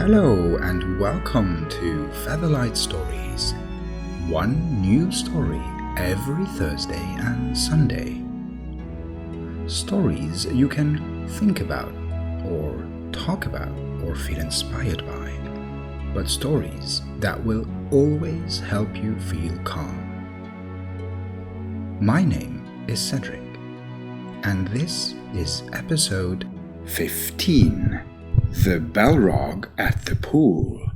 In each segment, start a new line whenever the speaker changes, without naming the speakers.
Hello and welcome to Featherlight Stories. One new story every Thursday and Sunday. Stories you can think about or talk about or feel inspired by, but stories that will always help you feel calm. My name is Cedric, and this is episode 15. The Balrog at the Pool.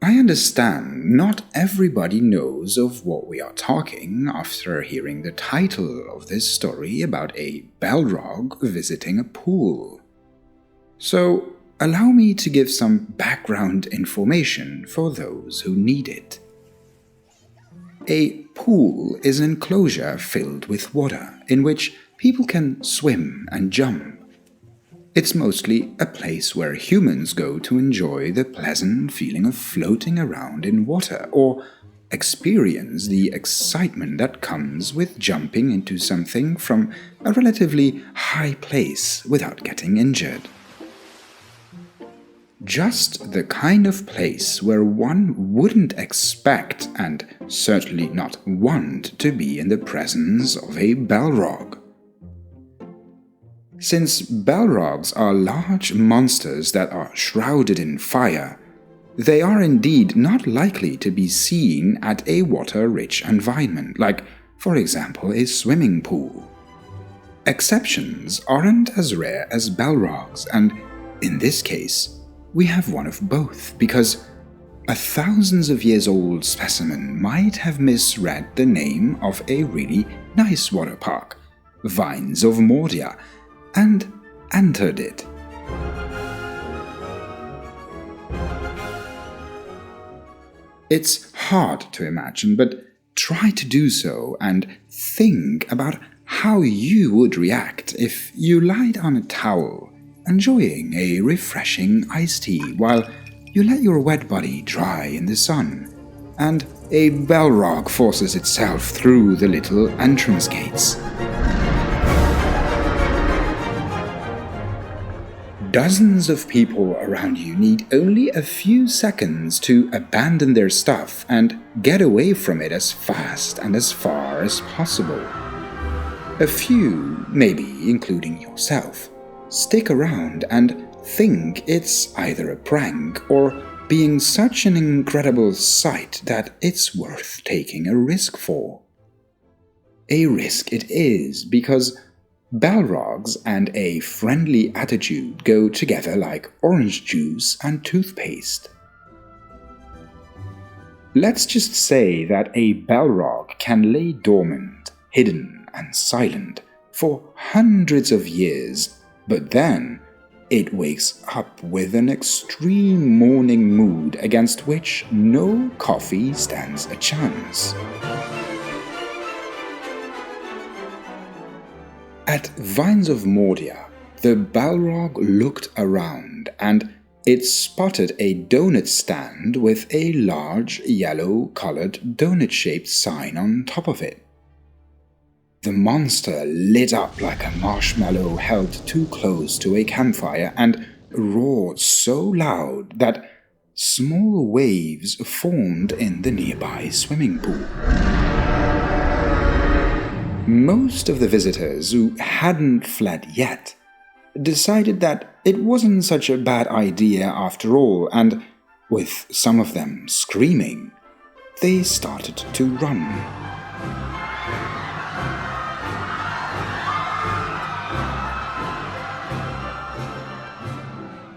I understand not everybody knows of what we are talking after hearing the title of this story about a Balrog visiting a pool. So, allow me to give some background information for those who need it. A pool is an enclosure filled with water in which people can swim and jump. It's mostly a place where humans go to enjoy the pleasant feeling of floating around in water or experience the excitement that comes with jumping into something from a relatively high place without getting injured. Just the kind of place where one wouldn't expect and certainly not want to be in the presence of a Balrog. Since Balrogs are large monsters that are shrouded in fire, they are indeed not likely to be seen at a water-rich environment, like, for example, a swimming pool. Exceptions aren't as rare as Balrogs, and in this case, we have one of both, because a thousands of years old specimen might have misread the name of a really nice water park, Vines of Mordia, and entered it. It's hard to imagine, but try to do so and think about how you would react if you lied on a towel enjoying a refreshing iced tea while you let your wet body dry in the sun, and a Balrog forces itself through the little entrance gates. Dozens of people around you need only a few seconds to abandon their stuff and get away from it as fast and as far as possible. A few, maybe including yourself, stick around and think it's either a prank or being such an incredible sight that it's worth taking a risk for. A risk it is, because Balrogs and a friendly attitude go together like orange juice and toothpaste. Let's just say that a Balrog can lay dormant, hidden and silent for hundreds of years, but then it wakes up with an extreme morning mood against which no coffee stands a chance. At Vines of Mordia, the Balrog looked around and it spotted a donut stand with a large yellow-colored donut-shaped sign on top of it. The monster lit up like a marshmallow held too close to a campfire and roared so loud that small waves formed in the nearby swimming pool. Most of the visitors who hadn't fled yet decided that it wasn't such a bad idea after all, and with some of them screaming, they started to run.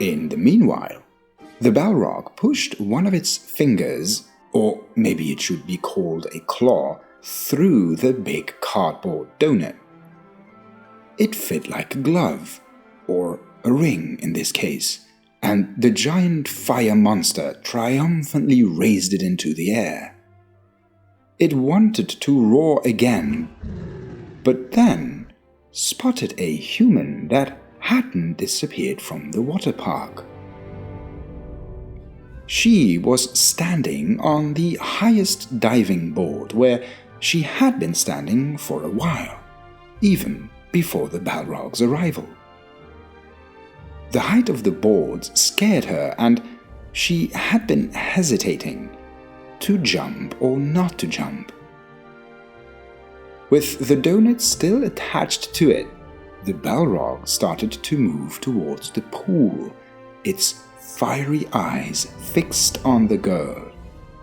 In the meanwhile, the Balrog pushed one of its fingers, or maybe it should be called a claw, through the big cardboard donut. It fit like a glove, or a ring in this case, and the giant fire monster triumphantly raised it into the air. It wanted to roar again, but then spotted a human that hadn't disappeared from the water park. She was standing on the highest diving board where she had been standing for a while, even before the Balrog's arrival. The height of the boards scared her, and she had been hesitating to jump or not to jump. With the donut still attached to it, the Balrog started to move towards the pool, its fiery eyes fixed on the girl,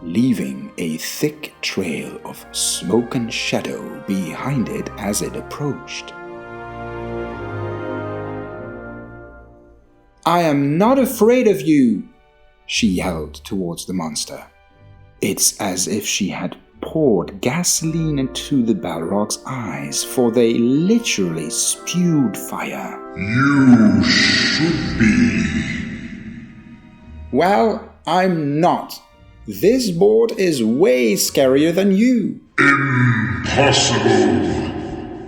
leaving a thick trail of smoke and shadow behind it as it approached. "I am not afraid of you," she yelled towards the monster. It's as if she had poured gasoline into the Balrog's eyes, for they literally spewed fire.
"You should be."
"Well, I'm not. This board is way scarier than you."
"Impossible."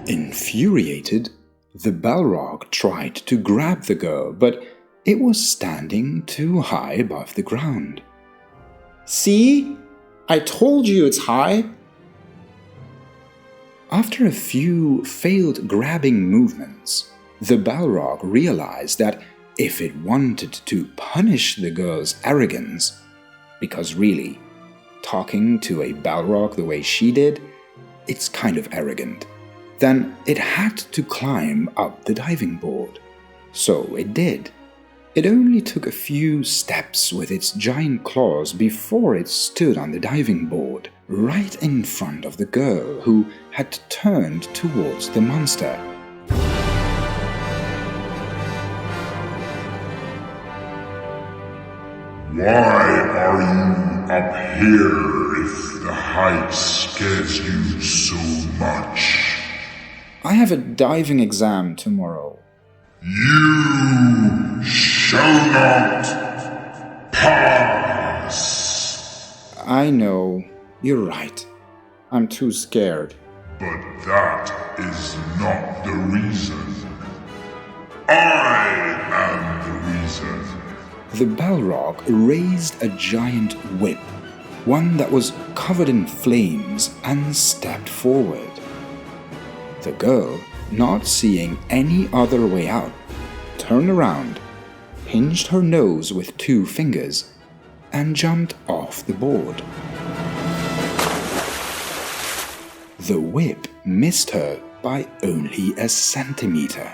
Infuriated, the Balrog tried to grab the girl, but it was standing too high above the ground. "See? I told you it's high." After a few failed grabbing movements, the Balrog realized that if it wanted to punish the girl's arrogance, because really, talking to a Balrog the way she did, it's kind of arrogant, then it had to climb up the diving board. So it did. It only took a few steps with its giant claws before it stood on the diving board, right in front of the girl who had turned towards the monster.
"Why are you up here if the height scares you so much?"
"I have a diving exam tomorrow."
"You shall not pass."
"I know. You're right. I'm too scared."
"But that is not the reason. I am the reason."
The Balrog raised a giant whip, one that was covered in flames, and stepped forward. The girl, not seeing any other way out, turned around, pinched her nose with 2 fingers, and jumped off the board. The whip missed her by only a centimeter.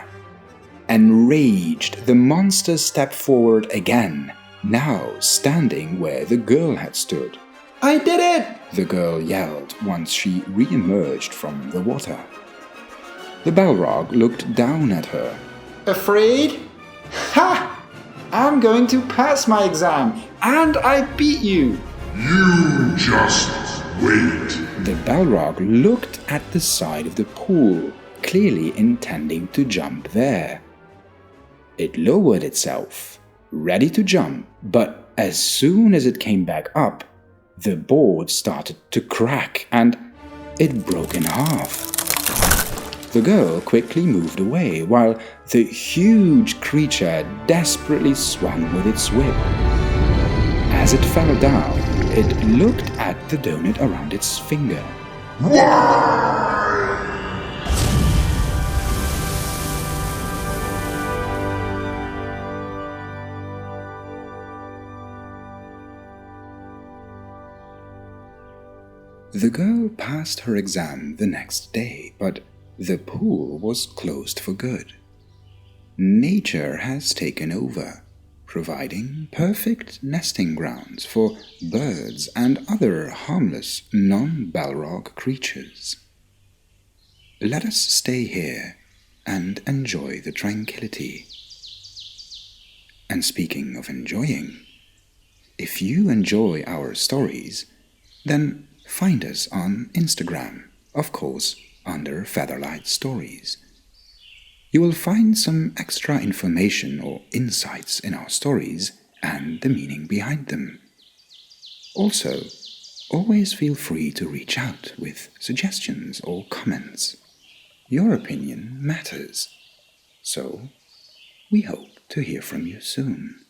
Enraged, the monster stepped forward again, now standing where the girl had stood. "I did it!" the girl yelled once she re-emerged from the water. The Balrog looked down at her. "Afraid? Ha! I'm going to pass my exam, and I beat you!"
"You just wait."
The Balrog looked at the side of the pool, clearly intending to jump there. It lowered itself, ready to jump, but as soon as it came back up, the board started to crack and it broke in half. The girl quickly moved away while the huge creature desperately swung with its whip. As it fell down, it looked at the donut around its finger.
"Why?"
The girl passed her exam the next day, but the pool was closed for good. Nature has taken over, providing perfect nesting grounds for birds and other harmless non-Balrog creatures. Let us stay here and enjoy the tranquility. And speaking of enjoying, if you enjoy our stories, then find us on Instagram, of course, under Featherlight Stories. You will find some extra information or insights in our stories and the meaning behind them. Also, always feel free to reach out with suggestions or comments. Your opinion matters. So, we hope to hear from you soon.